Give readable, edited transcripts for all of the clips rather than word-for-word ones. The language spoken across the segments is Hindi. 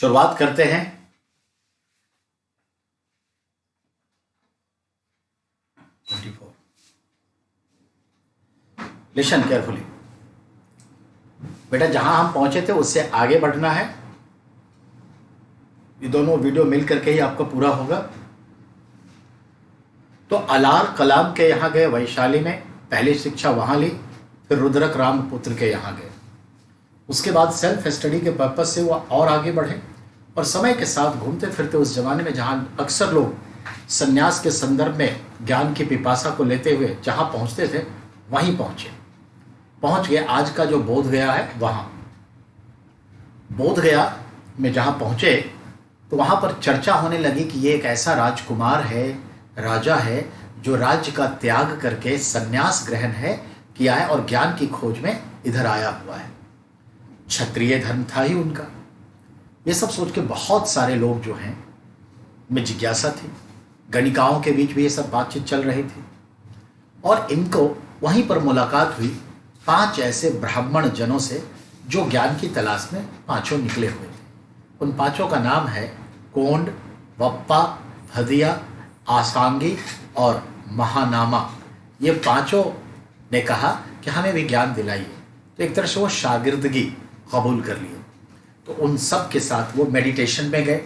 शुरुआत करते हैं। लिसन केयरफुली बेटा, जहां हम पहुंचे थे उससे आगे बढ़ना है। ये दोनों वीडियो मिल करके ही आपका पूरा होगा। तो अलार कलाम के यहां गए, वैशाली में पहली शिक्षा वहां ली, फिर रुद्रक रामपुत्र के यहां गए। उसके बाद सेल्फ स्टडी के पर्पज से वो और आगे बढ़े और समय के साथ घूमते फिरते उस जमाने में जहां अक्सर लोग संन्यास के संदर्भ में ज्ञान की पिपासा को लेते हुए जहां पहुंचते थे वहीं पहुंच गए। आज का जो बोध गया है, वहां बोध गया में जहां पहुंचे तो वहां पर चर्चा होने लगी कि ये एक ऐसा राजकुमार है, राजा है, जो राज्य का त्याग करके संन्यास ग्रहण है किया है और ज्ञान की खोज में इधर आया हुआ है। क्षत्रिय धर्म था ही उनका। ये सब सोच के बहुत सारे लोग जो हैं में जिज्ञासा थी। गणिकाओं के बीच भी ये सब बातचीत चल रही थी और इनको वहीं पर मुलाकात हुई 5 ऐसे ब्राह्मण जनों से जो ज्ञान की तलाश में पांचों निकले हुए थे। उन पांचों का नाम है कोंड, वप्पा, भदिया, आसांगी और महानामा। ये पांचों ने कहा कि हमें भी ज्ञान दिलाइए। तो एक तरह से वो शागिर्दगी कबूल कर लिए। तो उन सब के साथ वो मेडिटेशन में गए।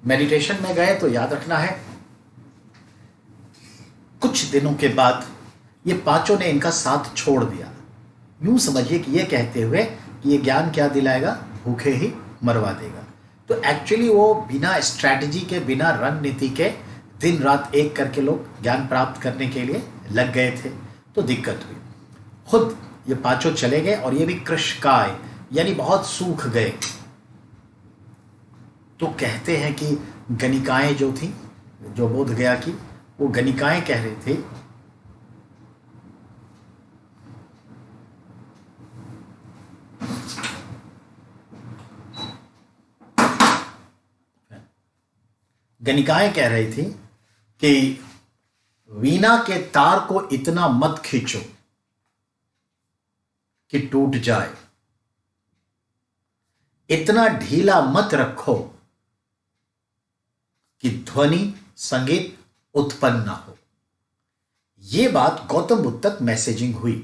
मेडिटेशन में गए तो याद रखना है, कुछ दिनों के बाद ये पांचों ने इनका साथ छोड़ दिया। यूं समझिए कि ये कहते हुए कि ये ज्ञान क्या दिलाएगा, भूखे ही मरवा देगा। तो एक्चुअली वो बिना स्ट्रैटेजी के, बिना रणनीति के दिन रात एक करके लोग ज्ञान प्राप्त करने के लिए लग गए थे। तो दिक्कत हुई। खुद ये पांचों चले गए और ये भी कृशकाय यानी बहुत सूख गए। तो कहते हैं कि गणिकाएं जो थी, जो बोध गया की, वो गणिकाएं कह रहे थे थी कि वीणा के तार को इतना मत खींचो कि टूट जाए, इतना ढीला मत रखो कि ध्वनि संगीत उत्पन्न ना हो। यह बात गौतम बुद्ध तक मैसेजिंग हुई।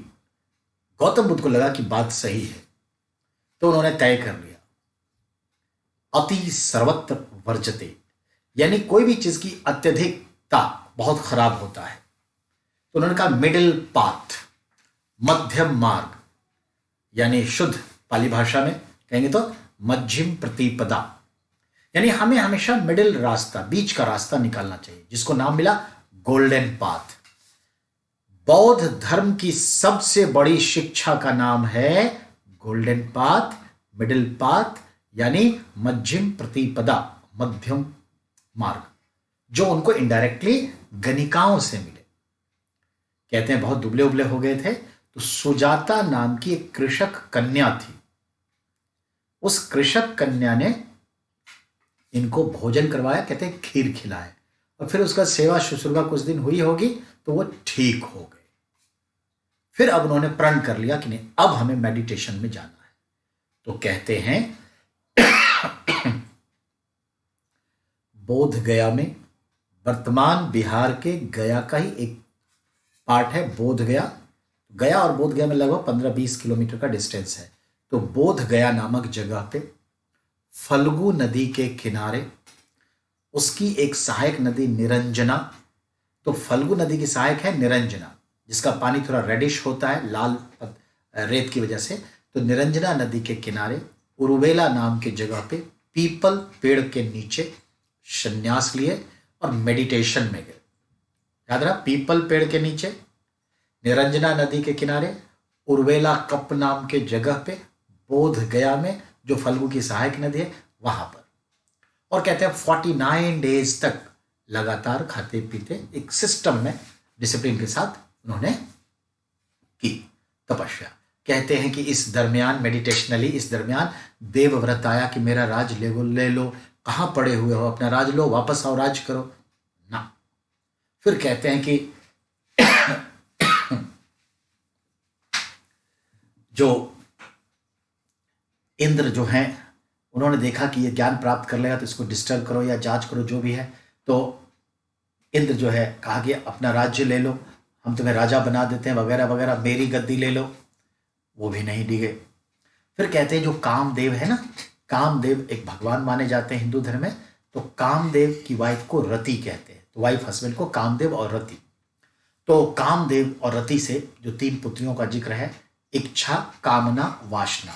गौतम बुद्ध को लगा कि बात सही है, तो उन्होंने तय कर लिया अति सर्वत्र वर्जते, यानी कोई भी चीज की अत्यधिकता बहुत खराब होता है। तो उन्होंने कहा मिडिल पाथ, मध्यम मार्ग, यानी शुद्ध पाली भाषा में कहेंगे तो मध्यम प्रतिपदा, यानी हमें हमेशा मिडिल रास्ता, बीच का रास्ता निकालना चाहिए, जिसको नाम मिला गोल्डन पाथ। बौद्ध धर्म की सबसे बड़ी शिक्षा का नाम है गोल्डन पाथ, मिडिल पाथ, यानी मध्यम प्रतिपदा, मध्यम मार्ग, जो उनको इनडायरेक्टली गणिकाओं से मिले। कहते हैं बहुत दुबले उबले हो गए थे, तो सुजाता नाम की एक कृषक कन्या थी। उस कृषक कन्या ने इनको भोजन करवाया, कहते हैं खीर खिलाए, और फिर उसका सेवा शुश्रूषा कुछ दिन हुई होगी तो वो ठीक हो गए। फिर अब उन्होंने प्रण कर लिया कि नहीं, अब हमें मेडिटेशन में जाना है। तो कहते हैं बोध गया में, वर्तमान बिहार के गया का ही एक पार्ट है बोध गया। गया और बोध गया में लगभग 15-20 किलोमीटर का डिस्टेंस है। तो बोध गया नामक जगह पे फल्गु नदी के किनारे उसकी एक सहायक नदी निरंजना। तो फल्गु नदी की सहायक है निरंजना, जिसका पानी थोड़ा रेडिश होता है लाल रेत की वजह से। तो निरंजना नदी के किनारे उरुवेला नाम के जगह पे पीपल पेड़ के नीचे संन्यास लिए और मेडिटेशन में गए। याद रहा, पीपल पेड़ के नीचे, निरंजना नदी के किनारे, उर्वेला कप नाम के जगह पे, बोध गया में जो फल्गु की सहायक नदी है वहां पर। और कहते हैं 49 डेज तक लगातार खाते पीते एक सिस्टम में डिसिप्लिन के साथ उन्होंने की तपस्या। कहते हैं कि इस दरमियान मेडिटेशनली, इस दरमियान देवव्रत आया कि मेरा राज ले लो, कहां पड़े हुए हो, अपना राज लो, वापस आओ, राज करो ना। फिर कहते हैं कि जो इंद्र जो हैं उन्होंने देखा कि ये ज्ञान प्राप्त कर लेगा तो इसको डिस्टर्ब करो या जांच करो जो भी है। तो इंद्र जो है कहा कि अपना राज्य ले लो, हम तुम्हें राजा बना देते हैं वगैरह वगैरह, मेरी गद्दी ले लो। वो भी नहीं दी गई। फिर कहते हैं जो कामदेव है ना, कामदेव एक भगवान माने जाते हैं हिंदू धर्म में, तो कामदेव की वाइफ को रति कहते हैं, तो वाइफ हस्बैंड को कामदेव और रति। तो कामदेव और रति से जो 3 पुत्रियों का जिक्र है, इच्छा, कामना, वासना,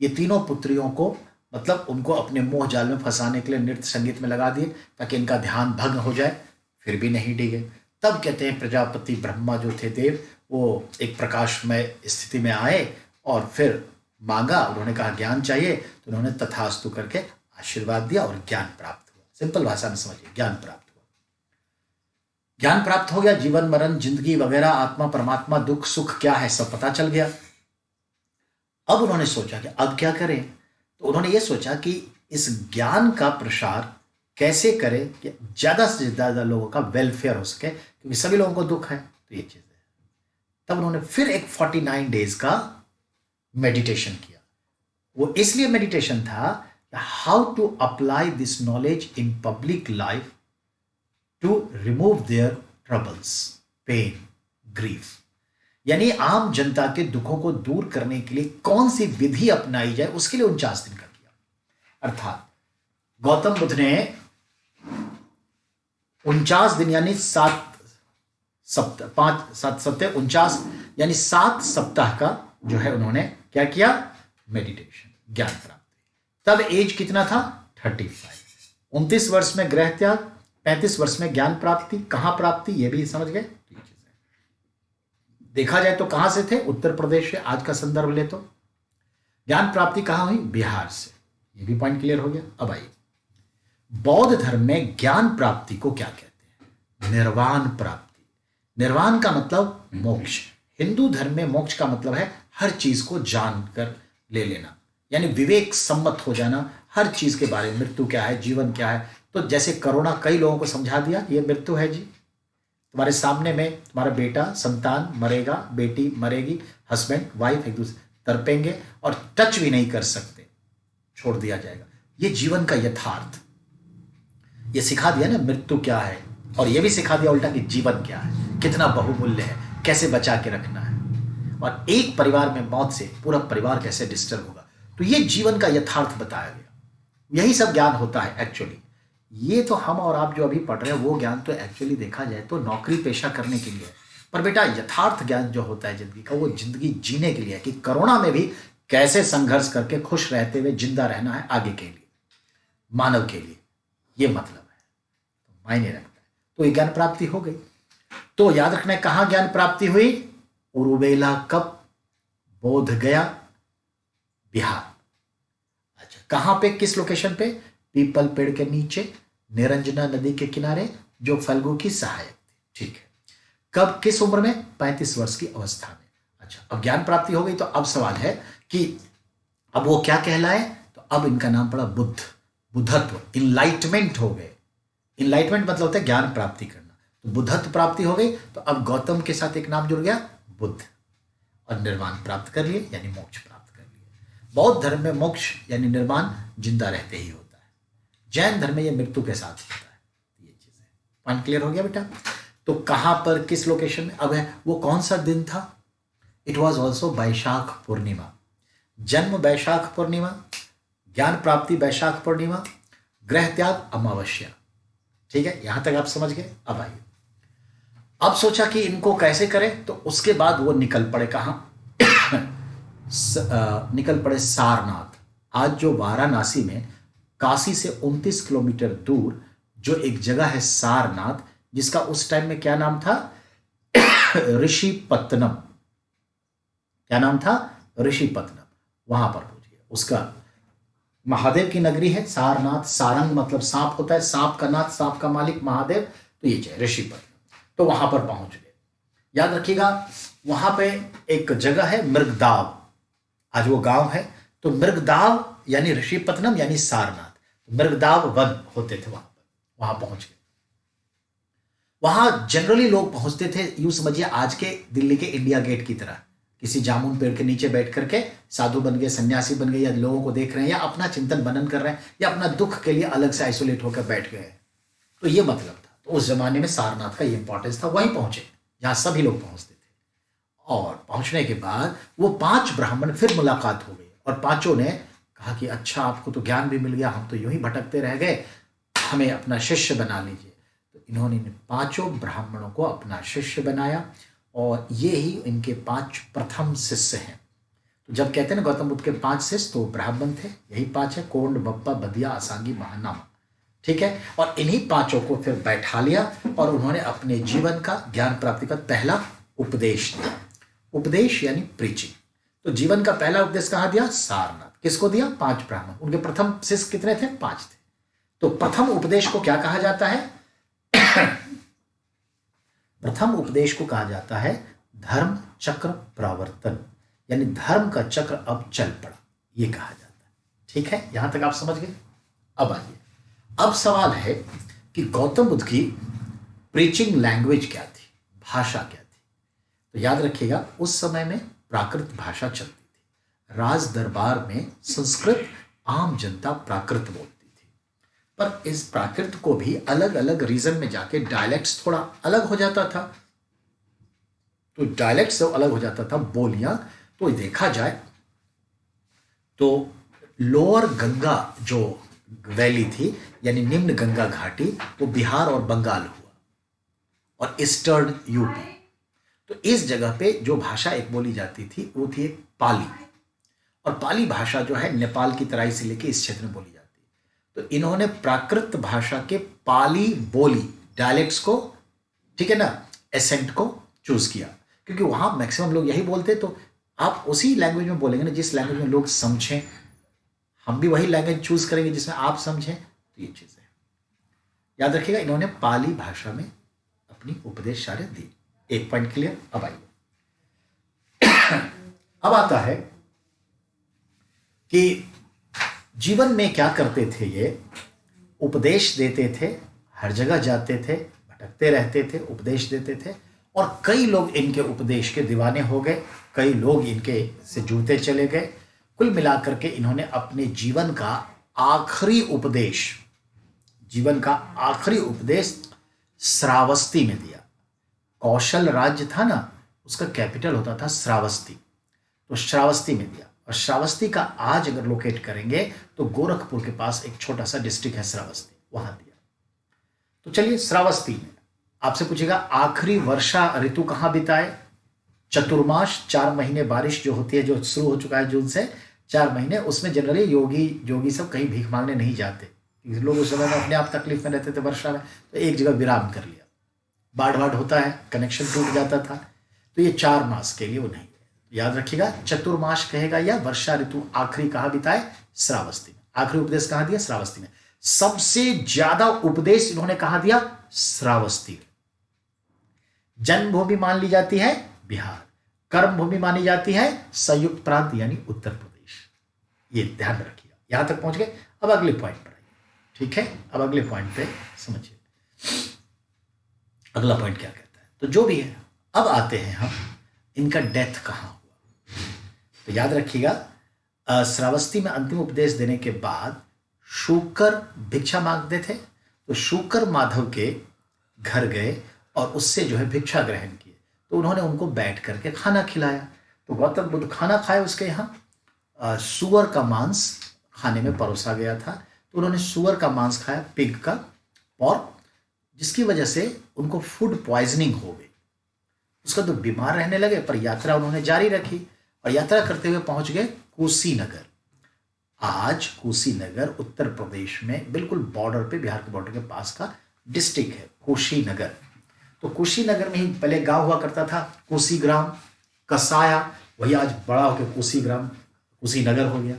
ये तीनों पुत्रियों को मतलब उनको अपने मोह जाल में फंसाने के लिए नृत्य संगीत में लगा दिए ताकि इनका ध्यान भंग हो जाए। फिर भी नहीं डिगे। तब कहते हैं प्रजापति ब्रह्मा जो थे देव, वो एक प्रकाशमय स्थिति में आए और फिर मांगा, उन्होंने कहा ज्ञान चाहिए, तो उन्होंने तथास्तु करके आशीर्वाद दिया और ज्ञान प्राप्त हुआ। सिंपल भाषा में समझिए, ज्ञान प्राप्त हुआ। ज्ञान प्राप्त हो गया, जीवन मरण जिंदगी वगैरह, आत्मा परमात्मा, दुख सुख क्या है सब पता चल गया। अब उन्होंने सोचा कि अब क्या करें, तो उन्होंने ये सोचा कि इस ज्ञान का प्रसार कैसे करें कि ज्यादा से ज्यादा लोगों का वेलफेयर हो सके, क्योंकि सभी लोगों को दुख है। तो ये चीज है। तब उन्होंने फिर एक 49 डेज का मेडिटेशन किया। वो इसलिए मेडिटेशन था how to apply this knowledge in public life to remove their troubles, pain, grief, यानी आम जनता के दुखों को दूर करने के लिए कौन सी विधि अपनाई जाए, उसके लिए 49 दिन का किया। अर्थात गौतम बुद्ध ने 49 दिन यानी 7 सप्ताह, 5 7 सप्ताह 49 यानी 7 सप्ताह का जो है उन्होंने क्या किया, मेडिटेशन, ज्ञान प्राप्ति। तब एज कितना था, 35। 29 वर्ष में गृह त्याग, 35 वर्ष में ज्ञान प्राप्ति। कहां प्राप्ति ये भी समझ गए। देखा जाए तो कहां से थे, उत्तर प्रदेश से, आज का संदर्भ ले तो। ज्ञान प्राप्ति कहां हुई, बिहार से। ये भी पॉइंट क्लियर हो गया। अब आइए, बौद्ध धर्म में ज्ञान प्राप्ति को क्या कहते हैं, निर्वाण प्राप्ति। निर्वाण का मतलब मोक्ष। हिंदू धर्म में मोक्ष का मतलब है हर चीज को जानकर ले लेना, यानी विवेक सम्मत हो जाना हर चीज के बारे में। मृत्यु क्या है, जीवन क्या है। तो जैसे कोरोना कई लोगों को समझा दिया ये मृत्यु है जी, तुम्हारे सामने में तुम्हारा बेटा संतान मरेगा, बेटी मरेगी, हस्बैंड वाइफ एक दूसरे तड़पेंगे और टच भी नहीं कर सकते, छोड़ दिया जाएगा। ये जीवन का यथार्थ, ये सिखा दिया ना मृत्यु क्या है, और ये भी सिखा दिया उल्टा कि जीवन क्या है, कितना बहुमूल्य है, कैसे बचा के रखना है, और एक परिवार में मौत से पूरा परिवार कैसे डिस्टर्ब होगा। तो ये जीवन का यथार्थ बताया गया। यही सब ज्ञान होता है एक्चुअली। ये तो हम और आप जो अभी पढ़ रहे हैं वो ज्ञान तो एक्चुअली देखा जाए तो नौकरी पेशा करने के लिए है, पर बेटा यथार्थ ज्ञान जो होता है जिंदगी का, वो जिंदगी जीने के लिए है कि कोरोना में भी कैसे संघर्ष करके खुश रहते हुए जिंदा रहना है आगे के लिए, मानव के लिए। ये मतलब है, तो मायने रखता है। तो ये ज्ञान प्राप्ति हो गई। तो याद रखना है कहां ज्ञान प्राप्ति हुई, उरुवेला कब, बोध गया, बिहार। अच्छा, कहां पे, किस लोकेशन पे, पीपल पेड़ के नीचे, निरंजना नदी के किनारे, जो फल्गु की सहायक थी। ठीक है, कब, किस उम्र में, 35 वर्ष की अवस्था में। अच्छा, अब ज्ञान प्राप्ति हो गई, तो अब सवाल है कि अब वो क्या कहलाए, तो अब इनका नाम पड़ा बुद्ध, बुद्धत्व, इनलाइटमेंट हो गए। इनलाइटमेंट मतलब होता है ज्ञान प्राप्ति करना, तो बुद्धत्व प्राप्ति हो गई। तो अब गौतम के साथ एक नाम जुड़ गया, बुद्ध, और निर्वाण प्राप्त कर लिए यानी मोक्ष प्राप्त कर लिए। बौद्ध धर्म में मोक्ष यानी निर्वाण जिंदा रहते ही होता है, जैन धर्म में यह मृत्यु के साथ होता है। ये चीज है, पॉइंट क्लियर हो गया बेटा। तो कहां पर, किस लोकेशन में अब है, वो कौन सा दिन था, it was also Vaishakh Purnima. जन्म वैशाख पूर्णिमा, ज्ञान प्राप्ति वैशाख पूर्णिमा, गृह त्याग अमावस्या। ठीक है, यहां तक आप समझ गए। अब आइए, अब सोचा कि इनको कैसे करें, तो उसके बाद वो निकल पड़े कहां निकल पड़े सारनाथ। आज जो वाराणसी में काशी से 29 किलोमीटर दूर जो एक जगह है सारनाथ, जिसका उस टाइम में क्या नाम था, ऋषिपत्तनम। क्या नाम था, ऋषिपत्तनम। वहां पर पहुंच गया। उसका महादेव की नगरी है सारनाथ। सारंग मतलब सांप होता है, सांप का नाथ, सांप का मालिक महादेव, तो ये है ऋषिपत्तनम। तो वहां पर पहुंच गए। याद रखिएगा, वहां पे एक जगह है मृगदाव, आज वो गांव है। तो मृगदाव यानी ऋषिपत्तनम यानी सारनाथ, मृगदाव वन होते थे वहां पहुंच गए। वहां जनरली लोग पहुंचते थे, यूं समझिए आज के दिल्ली के इंडिया गेट की तरह, किसी जामुन पेड़ के नीचे बैठ करके साधु बन गए, सन्यासी बन गए, या लोगों को देख रहे हैं, या अपना चिंतन मनन कर रहे हैं, या अपना दुख के लिए अलग से आइसोलेट होकर बैठ गए। तो ये मतलब था। तो उस जमाने में सारनाथ का ये इंपॉर्टेंस था, वहीं पहुंचे जहां सभी लोग पहुंचते थे। और पहुंचने के बाद वो 5 ब्राह्मण, फिर मुलाकात हो गई और पांचों ने कहा कि अच्छा, आपको तो ज्ञान भी मिल गया, हम तो यूं ही भटकते रह गए, हमें अपना शिष्य बना लीजिए। तो इन्होंने इन 5 ब्राह्मणों को अपना शिष्य बनाया और ये ही इनके 5 प्रथम शिष्य हैं। तो जब कहते हैं ना गौतम बुद्ध के 5 शिष्य, तो ब्राह्मण थे, यही 5 है, कोंड, बप्पा, बदिया, असांगी, महानामा। ठीक है। और इन्हीं 5 को फिर बैठा लिया और उन्होंने अपने जीवन का ज्ञान प्राप्ति का पहला उपदेश दिया। उपदेश यानी प्रीचिंग। तो जीवन का पहला उपदेश कहाँ दिया? सारनाथ। किसको दिया? 5 ब्राह्मण। उनके प्रथम शिष्य कितने थे? 5 थे। तो प्रथम उपदेश को क्या कहा जाता है? प्रथम उपदेश को कहा जाता है धर्म चक्र प्रवर्तन, यानी धर्म का चक्र अब चल पड़ा, ये कहा जाता है। ठीक है, यहां तक आप समझ गए। अब आइए, अब सवाल है कि गौतम बुद्ध की प्रीचिंग लैंग्वेज क्या थी, भाषा क्या थी? तो याद रखिएगा, उस समय में प्राकृत भाषा चलती थी। राज दरबार में संस्कृत, आम जनता प्राकृत बोलती थी। पर इस प्राकृत को भी अलग अलग रीजन में जाके डायलेक्ट्स थोड़ा अलग हो जाता था। तो डायलेक्ट से अलग हो जाता था बोलियां। तो देखा जाए तो लोअर गंगा जो वैली थी, यानी निम्न गंगा घाटी, वो बिहार और बंगाल हुआ, और ईस्टर्न यूपी। तो इस जगह पे जो भाषा एक बोली जाती थी वो थी एक पाली, और पाली भाषा जो है नेपाल की तराई से लेके इस क्षेत्र में बोली जाती है। तो इन्होंने प्राकृत भाषा के पाली बोली डायलेक्ट्स को, ठीक है ना, एसेंट को चूज किया, क्योंकि वहां मैक्सिमम लोग यही बोलते। तो आप उसी लैंग्वेज में बोलेंगे ना जिस लैंग्वेज में लोग समझें। हम भी वही लैंग्वेज चूज करेंगे जिसमें आप समझें। तो ये चीजें याद रखिएगा, इन्होंने पाली भाषा में अपनी उपदेश सारे दी। एक पॉइंट क्लियर। अब आइए, अब आता है कि जीवन में क्या करते थे ये? उपदेश देते थे, हर जगह जाते थे, भटकते रहते थे, उपदेश देते थे, और कई लोग इनके उपदेश के दीवाने हो गए, कई लोग इनके से जुड़ते चले गए। कुल मिलाकर के इन्होंने अपने जीवन का आखिरी उपदेश, जीवन का आखिरी उपदेश श्रावस्ती में दिया। कौशल राज्य था ना, उसका कैपिटल होता था श्रावस्ती। तो श्रावस्ती में दिया, और श्रावस्ती का आज अगर लोकेट करेंगे तो गोरखपुर के पास एक छोटा सा डिस्ट्रिक्ट है श्रावस्ती, वहां दिया। तो चलिए, श्रावस्ती में आपसे पूछेगा आखिरी वर्षा ऋतु कहां बिताए? चतुर्मास, 4 महीने बारिश जो होती है, जो शुरू हो चुका है जून से, 4 महीने, उसमें जनरली योगी सब कहीं भीख मांगने नहीं जाते। लोग उस समय में अपने आप तकलीफ में रहते थे वर्षा में, तो एक जगह विराम कर लिया। बाढ़ होता है, कनेक्शन टूट जाता था, तो ये 4 मास के लिए वो नहीं। याद रखिएगा, चतुर्मास कहेगा या वर्षा ऋतु आखिरी कहां बिताए? श्रावस्ती में। आखिरी उपदेश कहां दिया? श्रावस्ती में। सबसे ज्यादा उपदेश इन्होंने कहां दिया? श्रावस्ती में। जन्मभूमि मान ली जाती है बिहार, कर्म भूमि मानी जाती है संयुक्त प्रांत यानी उत्तर प्रदेश। ये ध्यान रखिएगा। यहां तक पहुंच गए। अब अगले पॉइंट पर आइए। ठीक है, अब अगले पॉइंट पे समझिए अगला पॉइंट क्या कहता है। तो जो भी है, अब आते हैं हम, इनका डेथ कहां हुआ। तो याद रखिएगा, श्रावस्ती में अंतिम उपदेश देने के बाद शुकर भिक्षा मांगते थे। तो शुकर माधव के घर गए और उससे जो है भिक्षा ग्रहण किए। तो उन्होंने उनको बैठ करके खाना खिलाया। तो गौतम बुद्ध खाना खाए, उसके यहाँ सुअर का मांस खाने में परोसा गया था। तो उन्होंने सुअर का मांस खाया, पिग का, और जिसकी वजह से उनको फूड पॉइजनिंग हो गई। उसका तो बीमार रहने लगे, पर यात्रा उन्होंने जारी रखी और यात्रा करते हुए पहुंच गए कुशीनगर। आज कुशीनगर उत्तर प्रदेश में बिल्कुल बॉर्डर पे, बिहार के बॉर्डर के पास का डिस्ट्रिक्ट है कुशीनगर। तो कुशीनगर में ही पहले गांव हुआ करता था, कुशीग्राम, कसाया, वही आज बड़ा होकर कुशीग्राम, कुशीनगर हो गया।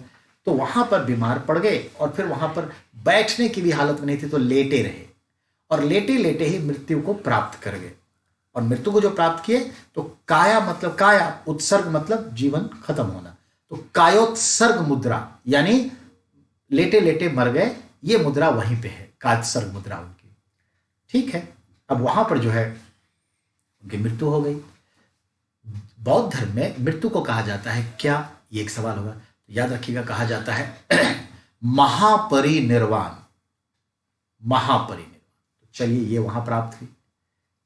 तो वहां पर बीमार पड़ गए और फिर वहां पर बैठने की भी हालत में नहीं थी, तो लेटे रहे और लेटे लेटे ही मृत्यु को प्राप्त कर गए। और मृत्यु को जो प्राप्त किए, तो काया मतलब काया, उत्सर्ग मतलब जीवन खत्म होना, तो कायोत्सर्ग मुद्रा, यानी लेटे लेटे मर गए। ये मुद्रा वहीं पे है, कायोत्सर्ग मुद्रा उनकी। ठीक है, अब वहां पर जो है उनकी मृत्यु हो गई। बौद्ध धर्म में मृत्यु को कहा जाता है क्या, ये एक सवाल होगा, तो याद रखिएगा कहा जाता है महापरिनिर्वाण। महापरिनिर्वाण, तो चलिए ये वहां प्राप्त हुई,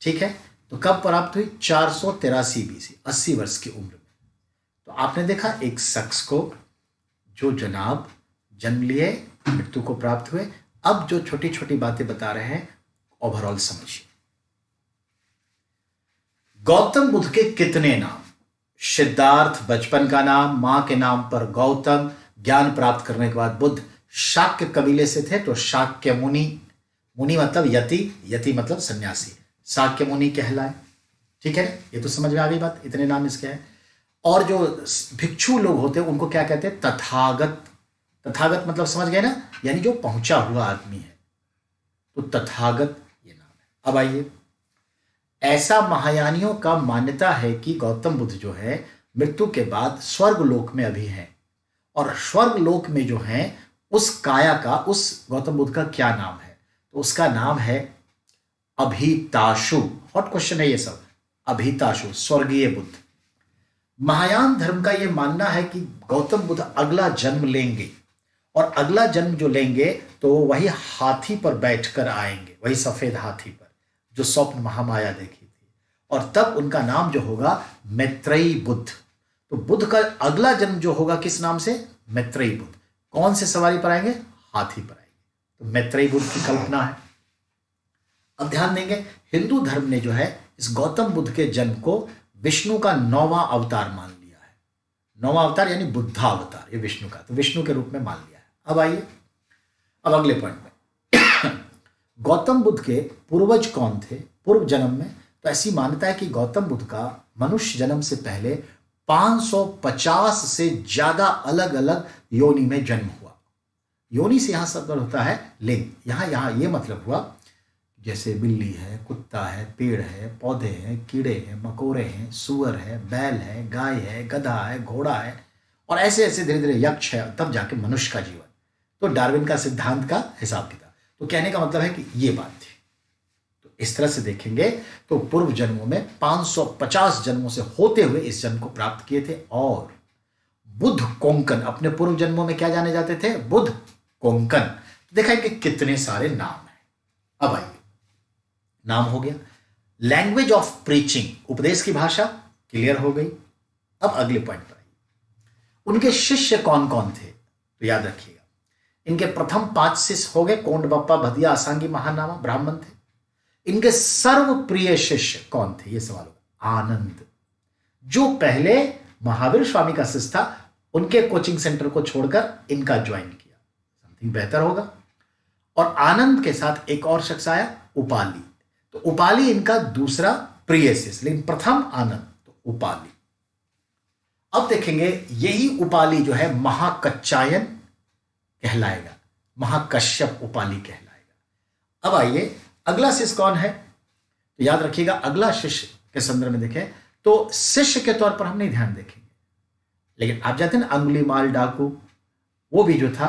ठीक है। तो कब प्राप्त हुई? 483 BC, 80 वर्ष की उम्र में। तो आपने देखा एक शख्स को जो जनाब जन्म लिए, मृत्यु को प्राप्त हुए। अब जो छोटी छोटी बातें बता रहे हैं ओवरऑल समझिए। गौतम बुद्ध के कितने नाम? सिद्धार्थ बचपन का नाम, मां के नाम पर गौतम, ज्ञान प्राप्त करने के बाद बुद्ध। शाक्य कबीले से थे तो शाक्य मुनि, मुनि मतलब यति, यति मतलब सन्यासी, शाक्य मुनि कहलाए, ठीक है। ये तो समझ में आ गई बात, इतने नाम इसके हैं। और जो भिक्षु लोग होते हैं उनको क्या कहते हैं? तथागत। तथागत मतलब समझ गए ना, यानी जो पहुंचा हुआ आदमी है, तो तथागत ये नाम है। अब आइए, ऐसा महायानियों का मान्यता है कि गौतम बुद्ध जो है मृत्यु के बाद स्वर्ग लोक में अभी है, और स्वर्ग लोक में जो है उस काया का, उस गौतम बुद्ध का क्या नाम है? तो उसका नाम है अभिताशु। हॉट क्वेश्चन है ये सब, अभिताशु, स्वर्गीय बुद्ध। महायान धर्म का यह मानना है कि गौतम बुद्ध अगला जन्म लेंगे, और अगला जन्म जो लेंगे तो वही हाथी पर बैठकर आएंगे, वही सफेद हाथी पर जो स्वप्न महामाया देखी थी, और तब उनका नाम जो होगा मैत्रेयी बुद्ध। तो बुद्ध का अगला जन्म जो होगा किस नाम से? मैत्रेयी बुद्ध। कौन से सवारी पर आएंगे? हाथी पर आएंगे। तो मैत्रेयी बुद्ध की कल्पना है। अब ध्यान देंगे, हिंदू धर्म ने जो है इस गौतम बुद्ध के जन्म को विष्णु का 9वां अवतार मान लिया है। 9वां अवतार यानी बुद्धावतार, ये विष्णु का, तो विष्णु के रूप में मान लिया है। अब आइए, अब अगले पॉइंट में गौतम बुद्ध के पूर्वज कौन थे पूर्व जन्म में? तो ऐसी मान्यता है कि गौतम बुद्ध का मनुष्य जन्म से पहले 550 से ज्यादा अलग अलग योनि में जन्म हुआ। योनि से यहां शब्द होता है लिंग। यहां ये मतलब हुआ जैसे बिल्ली है, कुत्ता है, पेड़ है, पौधे हैं, कीड़े हैं, मकोड़े हैं, सुअर है, बैल है, गाय है, गधा है, घोड़ा है, और ऐसे ऐसे धीरे धीरे यक्ष है, तब जाके मनुष्य का जीवन। तो डार्विन का सिद्धांत का हिसाब किताब। तो कहने का मतलब है कि ये बात थी। तो इस तरह से देखेंगे तो पूर्व जन्मों में 550 जन्मों से होते हुए इस जन्म को प्राप्त किए थे। और बुद्ध कोंकण अपने पूर्व जन्मों में क्या जाने जाते थे? बुद्ध कोंकण। देखा कि कितने सारे नाम हैं। अब आइए, नाम हो गया। लैंग्वेज ऑफ प्रीचिंग, उपदेश की भाषा क्लियर हो गई। अब अगले पॉइंट पर आइए, उनके शिष्य कौन कौन थे? तो याद रखिएगा, इनके प्रथम 5 शिष्य हो गए कोंड बप्पा, भदिया, असांगी, महानामा, ब्राह्मण थे। इनके सर्वप्रिय शिष्य कौन थे? ये सवाल होगा। आनंद, जो पहले महावीर स्वामी का शिष्य था, उनके कोचिंग सेंटर को छोड़कर इनका ज्वाइन किया, समथिंग बेहतर होगा। और आनंद के साथ एक और शख्स आया, उपाली। तो उपाली इनका दूसरा प्रिय शिष्य, लेकिन प्रथम आनंद, तो उपाली। अब देखेंगे यही उपाली जो है महाकच्चायन कहलाएगा, महाकश्यप उपाली कहलाएगा। अब आइए, अगला शिष्य कौन है? तो याद रखिएगा, अगला शिष्य के संदर्भ में देखें तो शिष्य के तौर पर हम नहीं ध्यान देखेंगे, लेकिन आप जानते हैं ना अंगुलीमाल डाकू, वो भी जो था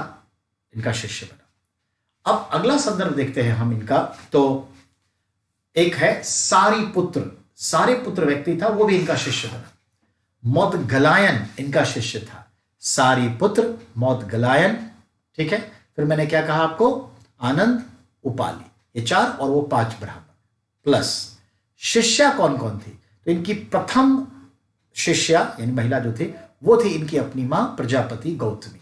इनका शिष्य बना। अब अगला संदर्भ देखते हैं हम इनका, तो एक है सारीपुत्र। सारीपुत्र व्यक्ति था, वो भी इनका शिष्य बना। मोदगलायन इनका शिष्य था। सारीपुत्र, मोदगलायन, ठीक है। फिर मैंने क्या कहा आपको? आनंद, उपाली, ये 4 और वो 5 ब्राह्मण प्लस शिष्या कौन कौन थी? तो इनकी प्रथम शिष्या यानी महिला जो थी वो थी इनकी अपनी मां प्रजापति गौतमी।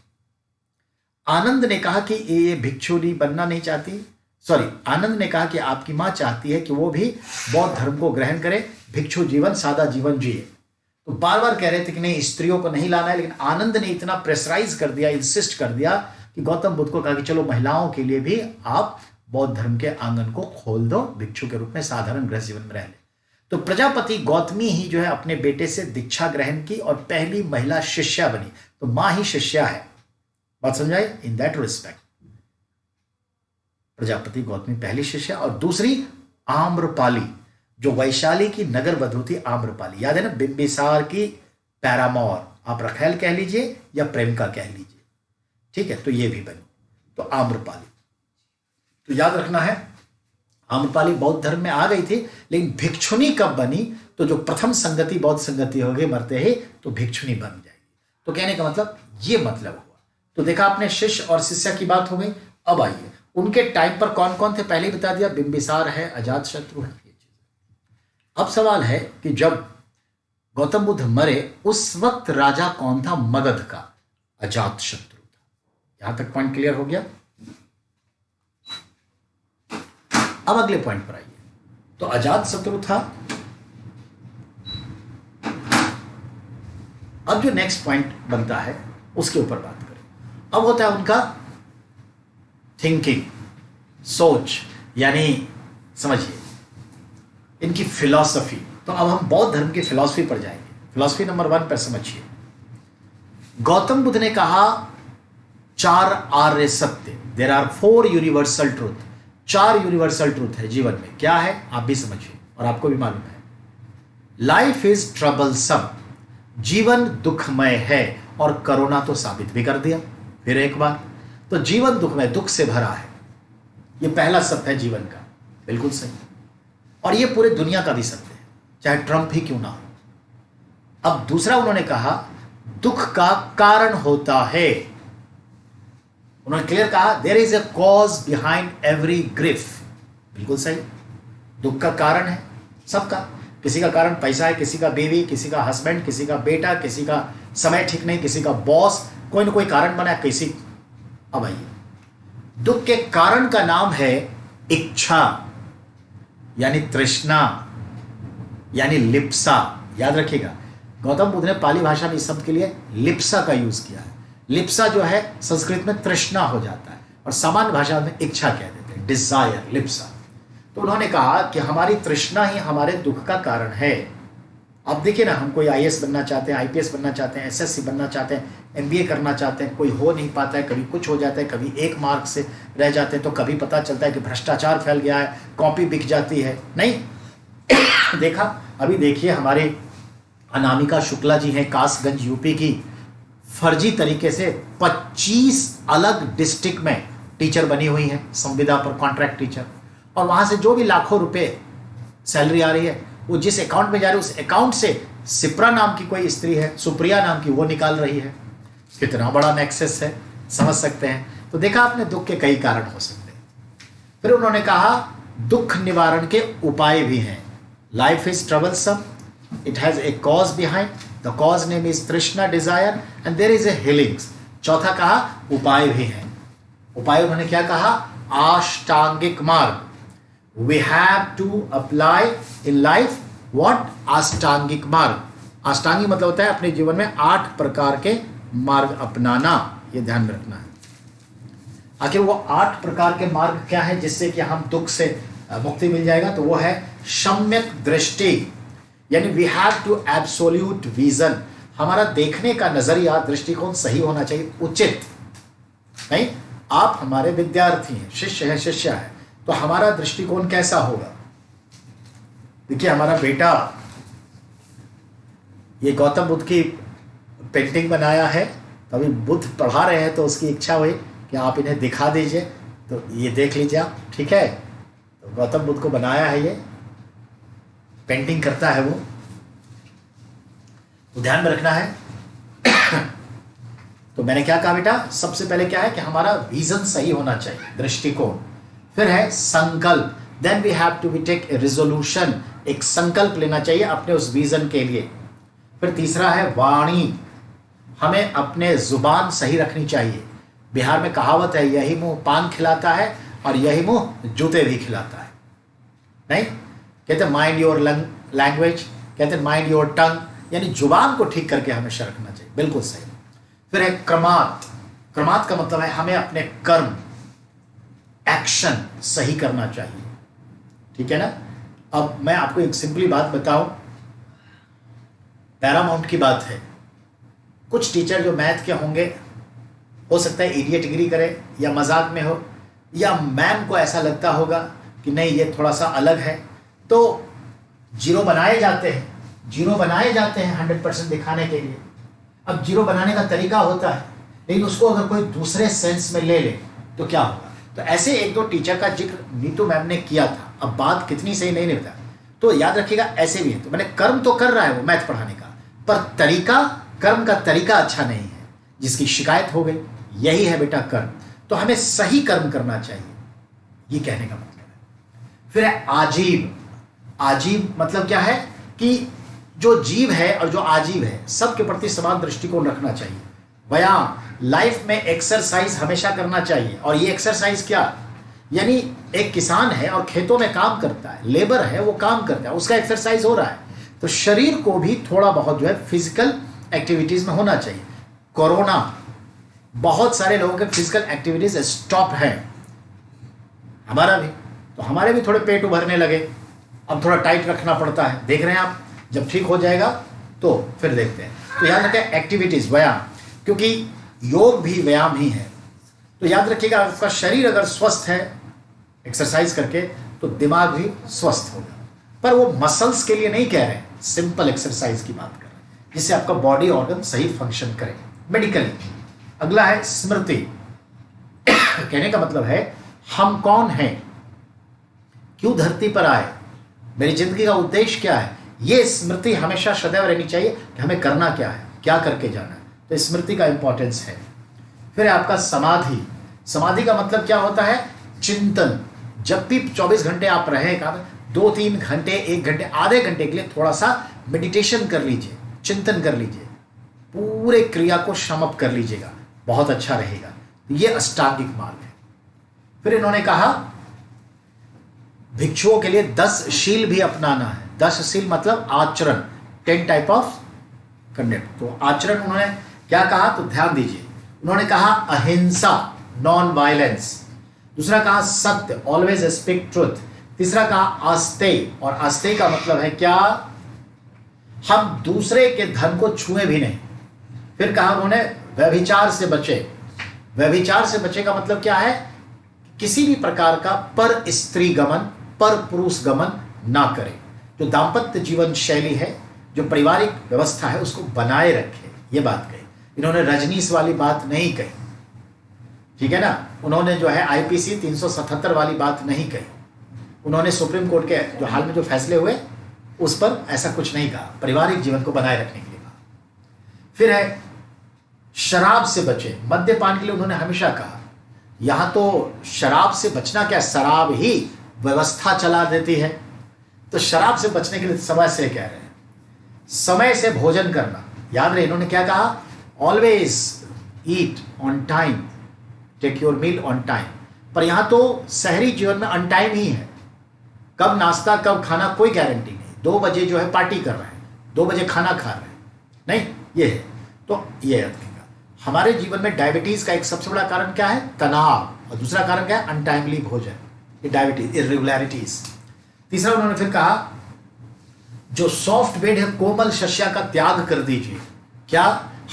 आनंद ने कहा कि ये भिक्षुनी बनना नहीं चाहती, आनंद ने कहा कि आपकी मां चाहती है कि वो भी बौद्ध धर्म को ग्रहण करे, भिक्षु जीवन, सादा जीवन जिए। तो बार बार कह रहे थे कि नहीं, स्त्रियों को नहीं लाना है, लेकिन आनंद ने इतना प्रेशराइज कर दिया, इंसिस्ट कर दिया कि गौतम बुद्ध को कहा कि चलो महिलाओं के लिए भी आप बौद्ध धर्म के आंगन को खोल दो, भिक्षु के रूप में साधारण गृह जीवन में रह ले। तो प्रजापति गौतमी ही जो है अपने बेटे से दीक्षा ग्रहण की और पहली महिला शिष्या बनी। तो मां ही शिष्या है, बात समझाई? इन दैट रिस्पेक्ट प्रजापति गौतमी पहली शिष्या, और दूसरी आम्रपाली जो वैशाली की नगर वधु थी। आम्रपाली याद है ना, बिंबिसार की पैरामोर, आप रखेल कह लीजिए या प्रेमिका कह लीजिए, ठीक है। तो ये भी बनी, तो आम्रपाली। तो याद रखना है, आम्रपाली बौद्ध धर्म में आ गई थी, लेकिन भिक्षुनी कब बनी? तो जो प्रथम संगति बौद्ध संगति होगी मरते ही तो भिक्षुनी बन जाएगी। तो कहने का मतलब ये मतलब हुआ। तो देखा आपने शिष्य और शिष्या की बात हो गई। अब आइए उनके टाइम पर कौन कौन थे, पहले बता दिया, बिंबिसार है, अजातशत्रु है, ये चीज। अब सवाल है कि जब गौतम बुद्ध मरे उस वक्त राजा कौन था मगध का? अजातशत्रु था। यहां तक पॉइंट क्लियर हो गया। अब अगले पॉइंट पर आइए। तो अजातशत्रु था। अब जो नेक्स्ट पॉइंट बनता है उसके ऊपर बात करें। अब होता है उनका थिंकिंग, सोच, यानी समझिए इनकी फिलॉसफी। तो अब हम बौद्ध धर्म की फिलॉसफी पर जाएंगे। फिलॉसफी नंबर 1 पर समझिए। गौतम बुद्ध ने कहा 4 आर्य सत्य, there are 4 universal truth. 4 universal truth है जीवन में। क्या है आप भी समझिए और आपको भी मालूम है। लाइफ इज ट्रबलसम, जीवन दुखमय है, और कोरोना तो साबित भी कर दिया फिर एक बार। तो जीवन दुखमय, दुख से भरा है, यह पहला सत्य है जीवन का। बिल्कुल सही। और यह पूरे दुनिया का भी सत्य है, चाहे ट्रंप ही क्यों ना हो। अब दूसरा उन्होंने कहा दुख का कारण होता है। उन्होंने क्लियर कहा there is a cause behind every grief. बिल्कुल सही। दुख का कारण है सबका। किसी का कारण पैसा है, किसी का बीवी, किसी का हस्बैंड, किसी का बेटा, किसी का समय ठीक नहीं, किसी का बॉस, कोई ना कोई कारण बना किसी। अब आइए दुख के कारण का नाम है इच्छा, यानी तृष्णा, यानी लिप्सा। याद रखिएगा गौतम बुद्ध ने पाली भाषा में इस शब्द के लिए लिप्सा का यूज किया है। लिप्सा जो है संस्कृत में तृष्णा हो जाता है और सामान्य भाषा में इच्छा कह देते हैं, डिजायर, लिप्सा। तो उन्होंने कहा कि हमारी तृष्णा ही हमारे दुख का कारण है। अब देखिए ना, हम कोई आईएएस बनना चाहते हैं, आईपीएस बनना चाहते हैं, एसएससी बनना चाहते हैं, एमबीए करना चाहते हैं, कोई हो नहीं पाता है, कभी कुछ हो जाता है, कभी 1 मार्क से रह जाते हैं, तो कभी पता चलता है कि भ्रष्टाचार फैल गया है, कॉपी बिक जाती है। नहीं देखा, अभी देखिए हमारे अनामिका शुक्ला जी हैं कासगंज यूपी की, फर्जी तरीके से 25 अलग डिस्ट्रिक्ट में टीचर बनी हुई हैं, संविदा पर कॉन्ट्रैक्ट टीचर, और वहां से जो भी लाखों रुपए सैलरी आ रही है वो जिस अकाउंट में जा रही है उस अकाउंट से सिप्रा नाम की कोई स्त्री है, सुप्रिया नाम की, वो निकाल रही है। कितना बड़ा नेक्सस है, समझ सकते हैं। तो देखा आपने, दुख के कई कारण हो सकते हैं। फिर उन्होंने कहा दुख निवारण के उपाय भी हैं। Life is troublesome, it has a cause behind, the cause name is trishna, desire, and there is a healings. चौथा कहा उपाय भी हैं। उपाय उन्होंने क्या कहा? अष्टांगिक मार्ग। We have to apply in life what? अष्टांगिक मार्ग। अष्टांगिक मतलब होता है अपने जीवन में 8 प्रकार के मार्ग अपनाना, ये ध्यान में रखना है। आखिर वो 8 प्रकार के मार्ग क्या है जिससे कि हम दुख से मुक्ति मिल जाएगा? तो वो है सम्यक दृष्टि, यानी we have to absolute vision. हमारा देखने का नजरिया, दृष्टिकोण सही होना चाहिए, उचित। नहीं, आप हमारे विद्यार्थी हैं, शिष्य है, शिष्या है, तो हमारा दृष्टिकोण कैसा होगा? देखिए हमारा बेटा ये गौतम बुद्ध की पेंटिंग बनाया है, तो अभी बुद्ध पढ़ा रहे हैं तो उसकी इच्छा हुई कि आप इन्हें दिखा दीजिए, तो ये देख लीजिए आप, ठीक है। तो गौतम बुद्ध को बनाया है, ये पेंटिंग करता है वो, तो ध्यान में रखना है। तो मैंने क्या कहा बेटा, सबसे पहले क्या है कि हमारा विजन सही होना चाहिए, दृष्टिकोण। फिर है संकल्प, then we have to take a resolution, एक संकल्प लेना चाहिए अपने उस विजन के लिए। फिर तीसरा है वाणी, हमें अपने जुबान सही रखनी चाहिए। बिहार में कहावत है, यही मुंह पान खिलाता है और यही मुंह जूते भी खिलाता है। नहीं, कहते माइंड योर लैंग्वेज, कहते माइंड योर टंग, यानी जुबान को ठीक करके हमेशा रखना चाहिए। बिल्कुल सही। फिर है क्रमात, क्रमात का मतलब है हमें अपने कर्म, एक्शन सही करना चाहिए, ठीक है ना। अब मैं आपको एक सिंपली बात बताऊं, पैरामाउंट की बात है। कुछ टीचर जो मैथ के होंगे, हो सकता है इडियटगिरी करे या मजाक में हो, या मैम को ऐसा लगता होगा कि नहीं ये थोड़ा सा अलग है, तो जीरो बनाए जाते हैं, जीरो बनाए जाते हैं 100% दिखाने के लिए। अब जीरो बनाने का तरीका होता है, लेकिन उसको अगर कोई दूसरे सेंस में ले ले तो क्या होगा। तो ऐसे 1-2 टीचर का जिक्र नीतू मैम ने किया था। अब बात कितनी सही नहीं पता, तो याद रखिएगा ऐसे भी है। तो मैंने कर्म तो कर रहा है वो मैथ पढ़ाने का, पर तरीका, कर्म का तरीका अच्छा नहीं है, जिसकी शिकायत हो गई। यही है बेटा कर्म। तो हमें सही कर्म करना चाहिए, ये कहने का मतलब है। फिर है आजीव। आजीव मतलब क्या है कि जो जीव है और जो आजीव है सबके प्रति समान दृष्टिकोण रखना चाहिए। व्यायाम, लाइफ में एक्सरसाइज हमेशा करना चाहिए। और ये एक्सरसाइज क्या, यानी एक किसान है और खेतों में काम करता है, लेबर है, वो काम करता है, उसका एक्सरसाइज हो रहा है। तो शरीर को भी थोड़ा बहुत जो है फिजिकल एक्टिविटीज में होना चाहिए। कोरोना, बहुत सारे लोगों के फिजिकल एक्टिविटीज स्टॉप है, हमारा भी। तो हमारे भी थोड़े पेट उभरने लगे, अब थोड़ा टाइट रखना पड़ता है। देख रहे हैं आप, जब ठीक हो जाएगा तो फिर देखते हैं। तो याद रखें एक्टिविटीज, व्यायाम, क्योंकि योग भी व्यायाम ही है। तो याद रखिएगा, आपका शरीर अगर स्वस्थ है एक्सरसाइज करके, तो दिमाग भी स्वस्थ होगा। पर वो मसल्स के लिए नहीं कह रहे हैं, सिंपल एक्सरसाइज की बात कर रहे हैं, जिससे आपका बॉडी ऑर्गन सही फंक्शन करे मेडिकली। अगला है स्मृति। कहने का मतलब है हम कौन हैं, क्यों धरती पर आए, मेरी जिंदगी का उद्देश्य क्या है, ये स्मृति हमेशा सदैव रहनी चाहिए कि हमें करना क्या है, क्या करके जाना है। तो स्मृति का इंपॉर्टेंस है। फिर आपका समाधि। समाधि का मतलब क्या होता है, चिंतन। जब भी 24 घंटे आप रहेगा, 2-3 घंटे, 1 घंटे, आधे घंटे के लिए थोड़ा सा मेडिटेशन कर लीजिए, चिंतन कर लीजिए, पूरे क्रिया को समाप्त कर लीजिएगा, बहुत अच्छा रहेगा। ये अष्टांगिक मार्ग है। फिर इन्होंने कहा भिक्षुओं के लिए 10 शील भी अपनाना है। 10 शील मतलब आचरण, 10 टाइप ऑफ कंडक्ट। तो आचरण उन्होंने क्या कहा, तो ध्यान दीजिए। उन्होंने कहा अहिंसा, नॉन वायलेंस। दूसरा कहा सत्य, ऑलवेज स्पीक ट्रुथ। तीसरा कहा आस्तेय, और आस्तेय का मतलब है क्या, हम दूसरे के धन को छुए भी नहीं। फिर कहा उन्होंने व्यभिचार से बचे। व्यभिचार से बचे का मतलब क्या है, किसी भी प्रकार का पर स्त्री गमन, पर पुरुष गमन ना करें। जो दाम्पत्य जीवन शैली है, जो पारिवारिक व्यवस्था है, उसको बनाए रखे, ये बात कही। इन्होंने रजनीश वाली बात नहीं कही, ठीक है ना। उन्होंने जो है आईपीसी 377 वाली बात नहीं कही। उन्होंने सुप्रीम कोर्ट के जो हाल में जो फैसले हुए उस पर ऐसा कुछ नहीं कहा, पारिवारिक जीवन को बनाए रखने के लिए कहा। फिर है शराब से बचे। मद्यपान के लिए उन्होंने हमेशा कहा। यहां तो शराब से बचना क्या, शराब ही व्यवस्था चला देती है। तो शराब से बचने के लिए समय से कह रहे हैं, समय से भोजन करना। याद रहे इन्होंने क्या कहा, always eat on time, take your meal on time. पर यहां तो शहरी जीवन में अनटाइम ही है, कब नाश्ता कब खाना कोई गारंटी नहीं। 2 बजे जो है पार्टी कर रहे हैं, 2 बजे खाना खा रहे हैं, नहीं, ये है। तो ये याद रखिएगा। हमारे जीवन में डायबिटीज का एक सबसे बड़ा कारण क्या है, तनाव, और दूसरा कारण क्या है, अनटाइमली भोजन, ये डायबिटीज, इरेगुलरिटीज। तीसरा उन्होंने फिर कहा जो सॉफ्ट बेड है, कोमल शस्या का त्याग कर दीजिए। क्या,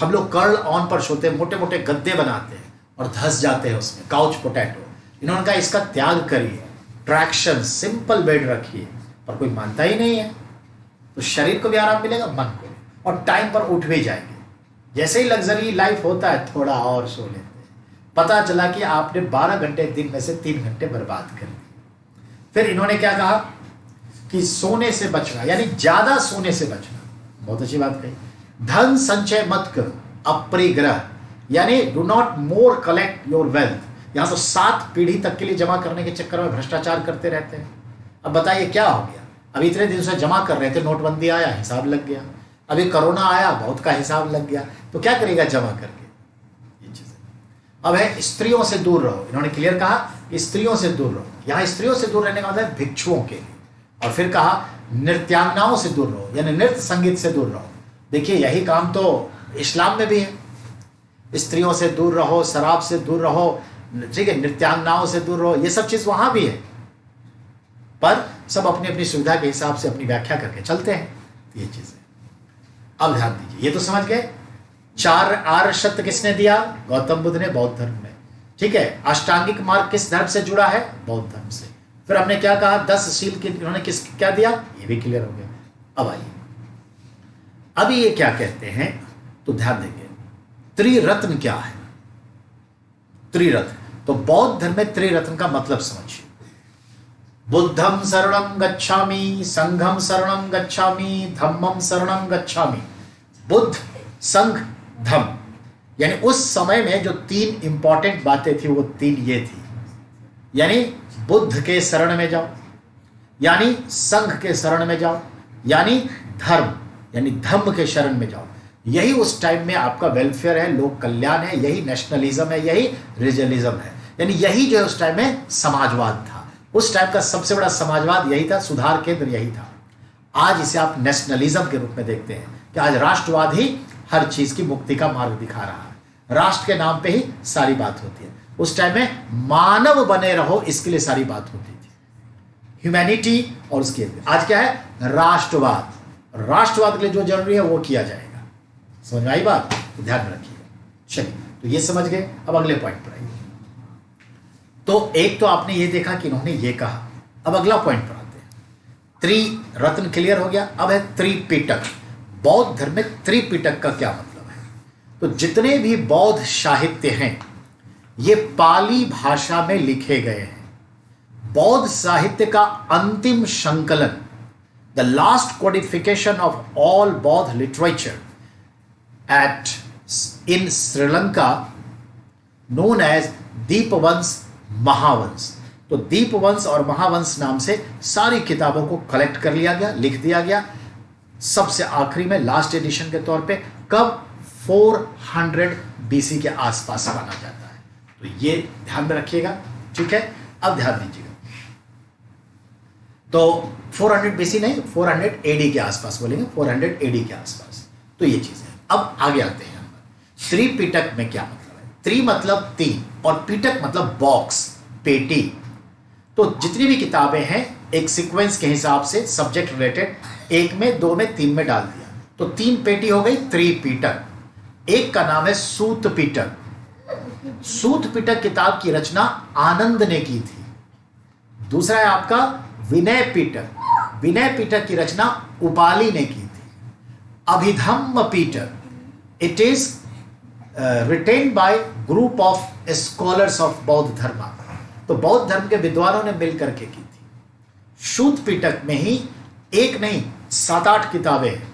हम लोग कर्ल ऑन पर सोते हैं, मोटे मोटे गद्दे बनाते हैं और धस जाते हैं उसमें, काउच पोटैटो। इन्होंने कहा इसका त्याग करिए, ट्रैक्शन, सिंपल बेड रखिए। पर कोई मानता ही नहीं है। तो शरीर को भी आराम मिलेगा, मन को भी, और टाइम पर उठ भी जाएंगे। जैसे ही लग्जरी लाइफ होता है, थोड़ा और सो लेते हैं, पता चला कि आपने 12 घंटे दिन में से 3 घंटे बर्बाद कर दिए। फिर इन्होंने क्या कहा कि सोने से बचना, यानी ज्यादा सोने से बचना, बहुत अच्छी बात कही। धन संचय मत करो, अपरिग्रह, यानी do not more collect your wealth. यहां तो 7 पीढ़ी तक के लिए जमा करने के चक्कर में भ्रष्टाचार करते रहते हैं। अब बताइए क्या हो गया, अभी इतने दिन से जमा कर रहे थे, नोटबंदी आया, हिसाब लग गया, अभी कोरोना आया, बहुत का हिसाब लग गया, तो क्या करेगा जमा करके, ये चीजें। अब है स्त्रियों से दूर रहो। इन्होंने क्लियर कहा कि स्त्रियों से दूर रहो। यहां स्त्रियों से दूर रहने का मतलब भिक्षुओं के लिए। और फिर कहा नृत्यांगनाओं से दूर रहो, यानी नृत्य संगीत से दूर रहो। देखिए यही काम तो इस्लाम में भी है, स्त्रियों से दूर रहो, शराब से दूर रहो, ठीक है, नृत्यांगनाओं से दूर रहो, ये सब चीज वहां भी है। पर सब अपनी अपनी सुविधा के हिसाब से अपनी व्याख्या करके चलते हैं, ये चीजें। अब ध्यान दीजिए, ये तो समझ गए 4 आर्य सत्य किसने दिया, गौतम बुद्ध ने, बौद्ध धर्म में, ठीक है। अष्टांगिक मार्ग किस धर्म से जुड़ा है, बौद्ध धर्म से। फिर हमने क्या कहा, 10 शील की उन्होंने किस क्या दिया, ये भी क्लियर हो गया। अब आइए, अभी ये क्या कहते हैं, तो ध्यान देंगे त्रिरत्न क्या है। त्रिरत्न, तो बौद्ध धर्म में त्रिरत्न का मतलब समझिए। बुद्धम शरणम गच्छामि, संघम शरणम गच्छामि, धम्मम शरणम गच्छामि। बुद्ध, संघ, धम्म, यानी उस समय में जो तीन इंपॉर्टेंट बातें थी वो तीन ये थी, यानी बुद्ध के शरण में जाओ, यानी संघ के शरण में जाओ, यानी धर्म यानी धम्म के शरण में जाओ। यही उस टाइम में आपका वेलफेयर है, लोक कल्याण है, यही नेशनलिज्म है, यही रीजनलिज्म है, यानी यही जो है उस टाइम में समाजवाद था। उस टाइम का सबसे बड़ा समाजवाद यही था, सुधार केंद्र यही था। आज इसे आप नेशनलिज्म के रूप में देखते हैं कि आज राष्ट्रवाद ही हर चीज की मुक्ति का मार्ग दिखा रहा है, राष्ट्र के नाम पे ही सारी बात होती है। उस टाइम में मानव बने रहो इसके लिए सारी बात होती थी, ह्यूमैनिटी, और उसके आज क्या है, राष्ट्रवाद। राष्ट्रवाद के लिए जो जरूरी है वो किया जाएगा। समझ में आई बात? तो ध्यान में रखिएगा। चलिए, तो ये समझ गए। अब अगले पॉइंट पर आइए। तो एक तो आपने ये देखा कि इन्होंने ये कहा, अब अगला पॉइंट पर आते हैं। त्रिरत्न क्लियर हो गया, अब है त्रिपिटक। बौद्ध धर्म में त्रिपिटक का क्या मतलब है? तो जितने भी बौद्ध साहित्य हैं ये पाली भाषा में लिखे गए हैं। बौद्ध साहित्य का अंतिम संकलन, the last codification of all बौद्ध लिटरेचर एट इन श्रीलंका नोन एज दीपवंश महावंश। तो दीपवंश और महावंश नाम से सारी किताबों को कलेक्ट कर लिया गया, लिख दिया गया। सबसे आखिरी में लास्ट एडिशन के तौर पे कब 400 BC के आसपास माना जाता है। तो ये ध्यान में रखिएगा, ठीक है। अब ध्यान दीजिएगा, तो 400 BC नहीं, 400 AD के आसपास बोलेंगे, 400 AD के आसपास। तो ये चीज है। अब आगे आते हैं। त्रिपिटक में क्या मतलब है? त्रि मतलब तीन और पिटक मतलब बॉक्स, पेटी। तो जितनी भी किताबें हैं एक सीक्वेंस के हिसाब से सब्जेक्ट रिलेटेड, एक में, दो में, तीन में डाल दिया, तो तीन पेटी हो गई त्रिपिटक। एक का नाम है सूत पिटक। सूत पिटक किताब की रचना आनंद ने की थी। दूसरा है आपका विनय पिटक। विनय पिटक की रचना उपाली ने की थी। Abhidhamma Pitaka, it is written by group of scholars of Bauddha Dharma. तो बौद्ध धर्म के विद्वानों ने मिलकर के की थी। सूत पिटक में ही एक नहीं 7-8 किताबें हैं।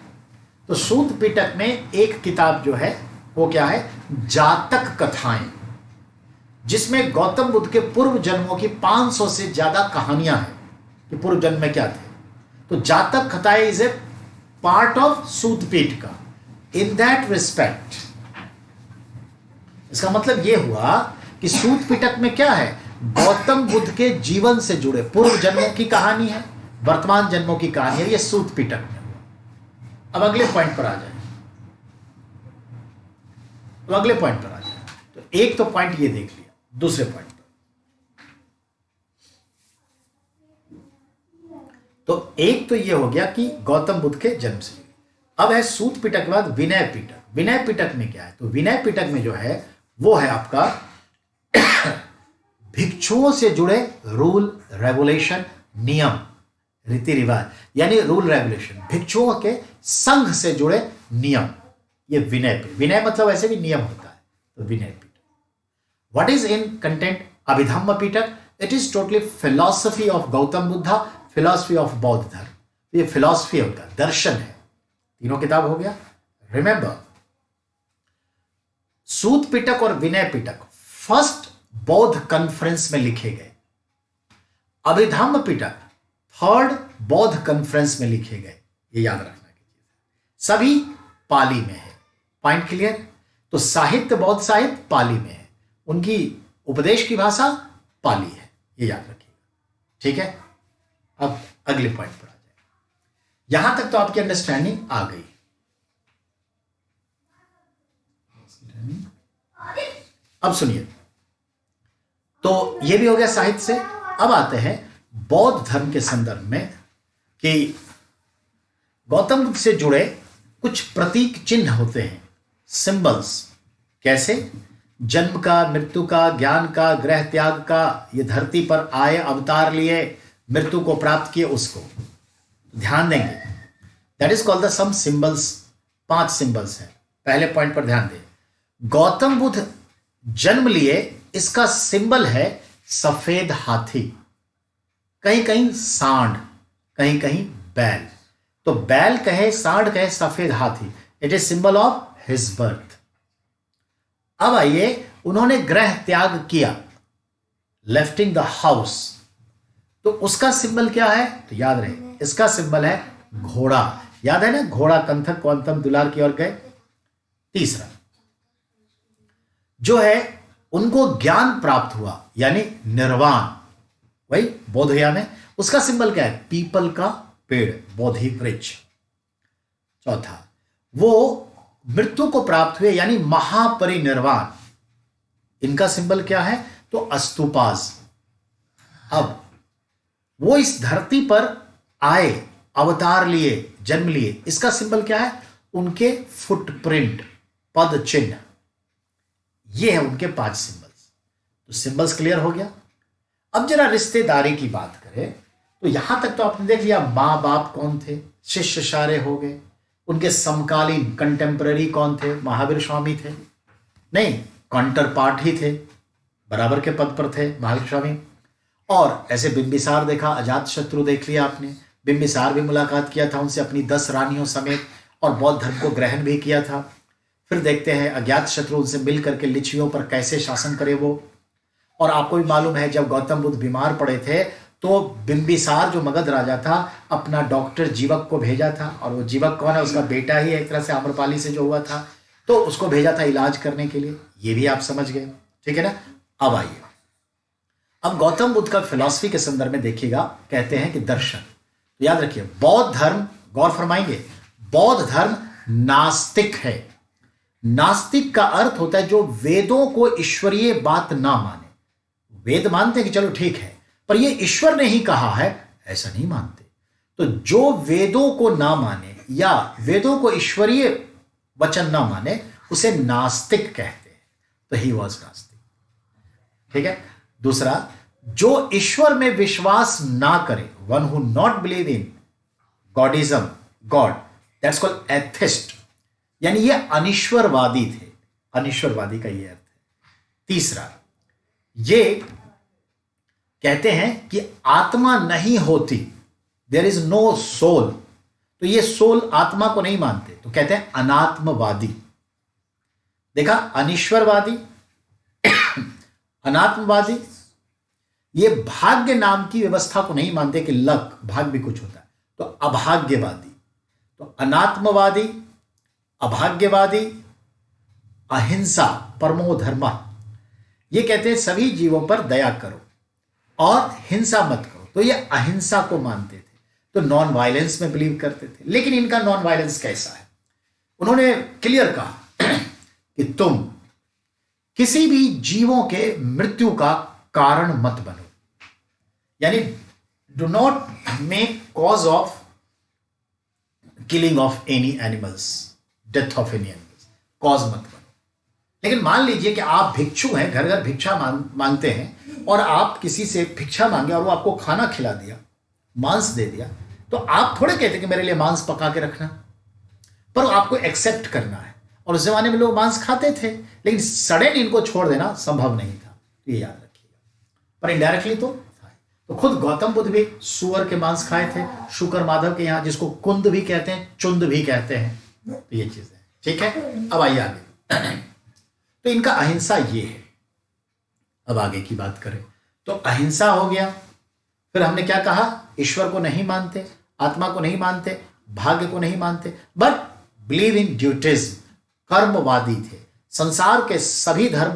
तो सूत पिटक में एक किताब जो है वो क्या है, जातक कथाएं, जिसमें गौतम बुद्ध के पूर्व जन्मों की 500 से ज्यादा कहानियां हैं कि पूर्व जन्म में क्या थे। तो जातक कथाएं is a part of Sutta Pitaka. In that respect, इसका मतलब यह हुआ कि सूत पिटक में क्या है, गौतम बुद्ध के जीवन से जुड़े पूर्व जन्मों की कहानी है, वर्तमान जन्मों की कहानी है। ये सूत पिटक में हुआ। अब अगले पॉइंट पर आ जाए। तो अगले पॉइंट पर आ जाए। तो एक तो पॉइंट ये देख लिया, दूसरे पॉइंट पर। तो एक तो ये हो गया कि गौतम बुद्ध के जन्म से। अब है सूत पिटक के बाद विनय पिटक। विनय पिटक में क्या है? तो विनय पिटक में जो है वो है आपका भिक्षुओं से जुड़े रूल रेगुलेशन, नियम, रीति रिवाज, यानी रूल रेगुलेशन, भिक्षुओं के संघ से जुड़े नियम। ये विनय पिटक। विनय मतलब ऐसे भी नियम होता है। तो Vinaya Pitaka. What is in content? Abhidhamma Pitaka, it is totally philosophy of Gautam Buddha, philosophy of Bauddha Dharma. ये फिलॉसफी होता है, दर्शन है। तीनों किताब हो गया। रिमेंबर, सूत पिटक और विनय पिटक फर्स्ट बौद्ध कॉन्फ्रेंस में लिखे गए। अभिधम्म पिटक थर्ड बौद्ध कॉन्फ्रेंस में लिखे गए। ये याद रखना की चीज है। सभी पाली में है। Point clear? तो साहित्य, बौद्ध साहित्य पाली में है, उनकी उपदेश की भाषा पाली है। ये याद रखिएगा, ठीक है। अब अगले पॉइंट पर आ जाए। यहां तक तो आपकी अंडरस्टैंडिंग आ गई। अब सुनिए, तो यह भी हो गया साहित्य से। अब आते हैं बौद्ध धर्म के संदर्भ में कि गौतम बुद्ध से जुड़े कुछ प्रतीक चिन्ह होते हैं, सिंबल्स। कैसे? जन्म का, मृत्यु का, ज्ञान का, ग्रह त्याग का, ये धरती पर आए, अवतार लिए, मृत्यु को प्राप्त किए, उसको ध्यान देंगे। That is called the some symbols. 5 symbols हैं। पहले पॉइंट पर ध्यान दें। गौतम बुद्ध जन्म लिए, इसका सिंबल है सफेद हाथी। कहीं कहीं सांड, कहीं कहीं बैल। तो बैल कहे, सांड कहे, सफेद हाथी, it is symbol of his birth. अब आइए, उन्होंने गृह त्याग किया, लेफ्टिंग द हाउस, तो उसका सिंबल क्या है? तो याद रहे, इसका सिंबल है घोड़ा। याद है ना, घोड़ा कंथक क्वांतम दुलार की ओर गए। तीसरा जो है, उनको ज्ञान प्राप्त हुआ, यानी निर्वाण, वही बोधगया में। उसका सिंबल क्या है? पीपल का पेड़, बोधि वृक्ष। चौथा, वो मृत्यु को प्राप्त हुए, यानी महापरिनिर्वाण। इनका सिंबल क्या है? तो अस्तुपास। अब वो इस धरती पर आए, अवतार लिए, जन्म लिए, इसका सिंबल क्या है? उनके फुटप्रिंट, पद चिन्ह। ये है उनके 5 सिंबल्स। तो सिंबल्स क्लियर हो गया। अब जरा रिश्तेदारी की बात करें तो यहां तक तो आपने देख लिया, मां बाप कौन थे, शिष्य सारे हो गए। उनके समकालीन कंटेम्पररी कौन थे? महावीर स्वामी थे, नहीं काउंटर पार्ट ही थे, बराबर के पद पर थे महावीर स्वामी। और ऐसे बिंबिसार देखा, अजात शत्रु देख लिया आपने। बिंबिसार भी मुलाकात किया था उनसे अपनी 10 रानियों समेत, और बौद्ध धर्म को ग्रहण भी किया था। फिर देखते हैं अज्ञात शत्रु उनसे मिल करके लिच्छियों पर कैसे शासन करे वो। और आपको भी मालूम है, जब गौतम बुद्ध बीमार पड़े थे तो बिंबिसार जो मगध राजा था, अपना डॉक्टर जीवक को भेजा था। और वो जीवक कौन है? उसका बेटा ही है एक तरह से, आम्रपाली से जो हुआ था। तो उसको भेजा था इलाज करने के लिए। ये भी आप समझ गए, ठीक है ना। अब आइए, अब गौतम बुद्ध का फिलॉसफी के संदर्भ में देखिएगा। कहते हैं कि दर्शन, तो याद रखिए, बौद्ध धर्म, गौर फरमाएंगे, बौद्ध धर्म नास्तिक है। नास्तिक का अर्थ होता है जो वेदों को ईश्वरीय बात ना माने। वेद मानते हैं कि चलो ठीक है, पर ये ईश्वर ने ही कहा है, ऐसा नहीं मानते। तो जो वेदों को ना माने या वेदों को ईश्वरीय वचन ना माने, उसे नास्तिक कहते हैं। तो ही वॉज नास्तिक, ठीक है। दूसरा, जो ईश्वर में विश्वास ना करे, one who not believe in godism, god, that's called atheist, यानी ये अनिश्वरवादी थे। अनिश्वरवादी का ये अर्थ है। तीसरा, ये कहते हैं कि आत्मा नहीं होती, देयर इज नो सोल। तो ये सोल, आत्मा को नहीं मानते, तो कहते हैं अनात्मवादी। देखा, अनिश्वरवादी, अनात्मवादी। ये भाग्य नाम की व्यवस्था को नहीं मानते कि लक, भाग्य भी कुछ होता है, तो अभाग्यवादी। तो अनात्मवादी, अभाग्यवादी, अहिंसा, परमो धर्म। ये कहते हैं सभी जीवों पर दया करो और हिंसा मत करो। तो ये अहिंसा को मानते थे, तो नॉन वायलेंस में बिलीव करते थे। लेकिन इनका नॉन वायलेंस कैसा है? उन्होंने क्लियर कहा कि तुम किसी भी जीवों के मृत्यु का कारण मत बनो, यानी do not make cause of killing of any animals, death of any animals, cause मत बनो। लेकिन मान लीजिए कि आप भिक्षु हैं, घर घर भिक्षा मांगते हैं, और आप किसी से भिक्षा मांगे और वो आपको खाना खिला दिया, मांस दे दिया, तो आप थोड़े कहते कि मेरे लिए मांस पका के रखना, पर आपको एक्सेप्ट करना है। और उस जमाने में लोग मांस खाते थे, लेकिन सडन इनको छोड़ देना संभव नहीं था, ये याद रखिएगा। पर इनडायरेक्टली तो खुद गौतम बुद्ध भी सुअर के मांस खाए थे, शुकर माधव के यहाँ, जिसको कुंद भी कहते हैं, चुंद भी कहते हैं। तो ये चीज है, ठीक है। अब आइए आगे। तो इनका अहिंसा ये है। अब आगे की बात करें तो अहिंसा हो गया। फिर हमने क्या कहा? ईश्वर को नहीं मानते, आत्मा को नहीं मानते, भाग्य को नहीं मानते, बट बिलीव इन ड्यूटिज्म, कर्मवादी थे। संसार के सभी धर्म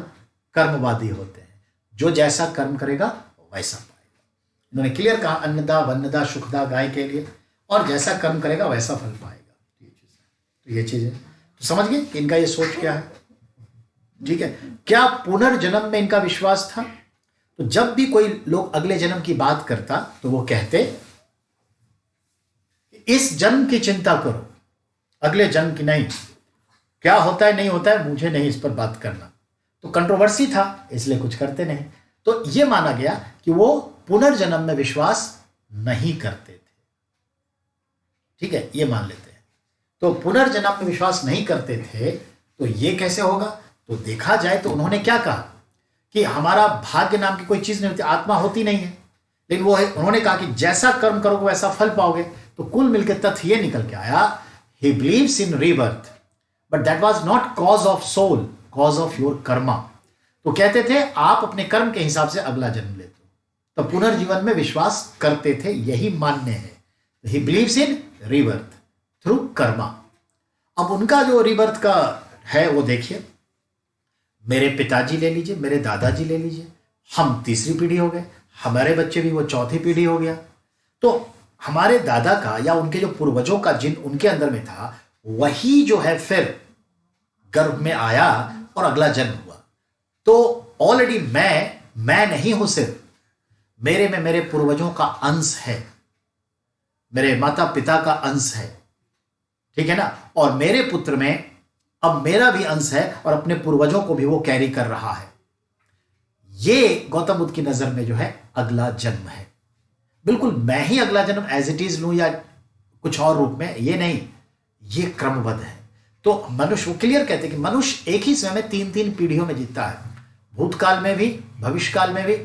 कर्मवादी होते हैं, जो जैसा कर्म करेगा वैसा पाएगा। इन्होंने क्लियर कहा, अन्नदा वन्नदा सुखदा गाय के लिए, और जैसा कर्म करेगा वैसा फल पाएगा। तो ये चीज है। तो समझ गए कि इनका ये सोच क्या है, ठीक है। क्या पुनर्जन्म में इनका विश्वास था? तो जब भी कोई लोग अगले जन्म की बात करता तो वो कहते इस जन्म की चिंता करो, अगले जन्म की नहीं। क्या होता है नहीं होता है मुझे नहीं इस पर बात करना। तो कंट्रोवर्सी था, इसलिए कुछ करते नहीं। तो यह माना गया कि वो पुनर्जन्म में विश्वास नहीं करते थे, ठीक है, ये मान लेते हैं। तो पुनर्जन्म में विश्वास नहीं करते थे, तो ये कैसे होगा? तो देखा जाए तो उन्होंने क्या कहा कि हमारा भाग्य नाम की कोई चीज नहीं होती, आत्मा होती नहीं है। लेकिन वो उन्होंने कहा कि जैसा कर्म करोगे वैसा फल पाओगे। तो कुल मिलकर तथ्य ये निकल के आया, he believes in rebirth but that was not cause of soul, cause of your karma. तो कहते थे आप अपने कर्म के हिसाब से अगला जन्म लेते हो, तो पुनर्जीवन में विश्वास करते थे, यही मान्य है। ही believes in rebirth through Karma. अब उनका जो रीबर्थ का है वो देखिए, मेरे पिताजी ले लीजिए, मेरे दादाजी ले लीजिए, हम तीसरी पीढ़ी हो गए, हमारे बच्चे भी वो चौथी पीढ़ी हो गया। तो हमारे दादा का या उनके जो पूर्वजों का जिन उनके अंदर में था वही जो है फिर गर्भ में आया और अगला जन्म हुआ। तो ऑलरेडी मैं नहीं हूं, सिर्फ मेरे में मेरे पूर्वजों का अंश है, मेरे माता पिता का अंश है, ठीक है ना। और मेरे पुत्र में अब मेरा भी अंश है और अपने पूर्वजों को भी वो कैरी कर रहा है। ये गौतम बुद्ध की नजर में जो है अगला जन्म है। बिल्कुल मैं ही अगला जन्म एज इट इज लूं या कुछ और रूप में, ये नहीं, ये क्रमबद्ध है। तो मनुष्य, वो क्लियर कहते हैं कि मनुष्य एक ही समय में तीन तीन पीढ़ियों में जीता है, भूतकाल में भी, भविष्यकाल में भी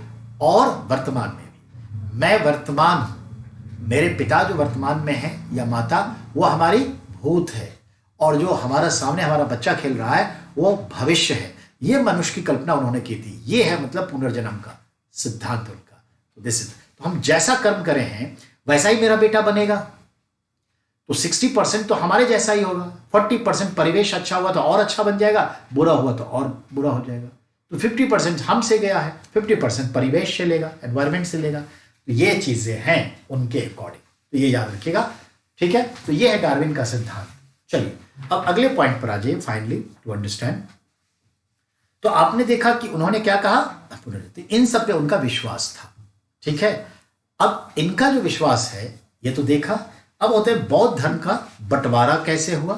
और वर्तमान में भी। मैं वर्तमान हूं, मेरे पिता जो वर्तमान में है या माता वो हमारी भूत है, और जो हमारा सामने हमारा बच्चा खेल रहा है वो भविष्य है। ये मनुष्य की कल्पना उन्होंने की थी। ये है मतलब पुनर्जन्म का सिद्धांत उनका। तो दिस इज, तो हम जैसा कर्म करें हैं वैसा ही मेरा बेटा बनेगा। तो 60% तो हमारे जैसा ही होगा, 40% परिवेश अच्छा हुआ तो और अच्छा बन जाएगा, बुरा हुआ तो और बुरा हो जाएगा। तो 50% हमसे गया है, 50% परिवेश से लेगा, एनवायरमेंट से लेगा। तो ये चीजें हैं उनके अकॉर्डिंग, तो ये याद रखिएगा, ठीक है। तो ये है डार्विन का सिद्धांत। चलिए अब अगले पॉइंट पर आ जाइए, फाइनली टू अंडरस्टैंड। तो आपने देखा कि उन्होंने क्या कहा, पुनरुक्ति, इन सब पे उनका विश्वास था, ठीक है। अब इनका जो विश्वास है ये तो देखा। अब होते हैं बौद्ध धर्म का बंटवारा कैसे हुआ,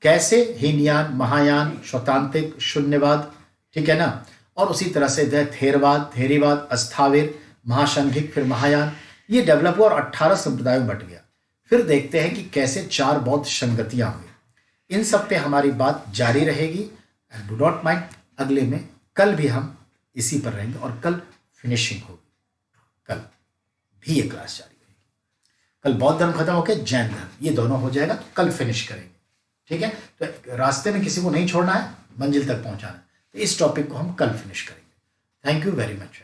कैसे हीनयान, महायान, शौतांतिक, शून्यवाद, ठीक है ना, और उसी तरह से थेरवाद, थेरीवाद, अस्थाविर, महाशंघिक, फिर महायान, ये डेवलप हुआ और 18 संप्रदायों में बट गया। फिर देखते हैं कि कैसे 4 बौद्ध संगतियां हुई। इन सब पे हमारी बात जारी रहेगी। एंड डू नॉट माइंड, अगले में कल भी हम इसी पर रहेंगे और कल फिनिशिंग होगी, कल भी ये क्लास जारी रहेगी। कल बौद्ध धर्म खत्म होकर जैन धर्म, ये दोनों हो जाएगा, तो कल फिनिश करेंगे, ठीक है। तो रास्ते में किसी को नहीं छोड़ना है, मंजिल तक पहुंचाना है। तो इस टॉपिक को हम कल फिनिश करेंगे। Thank you very much.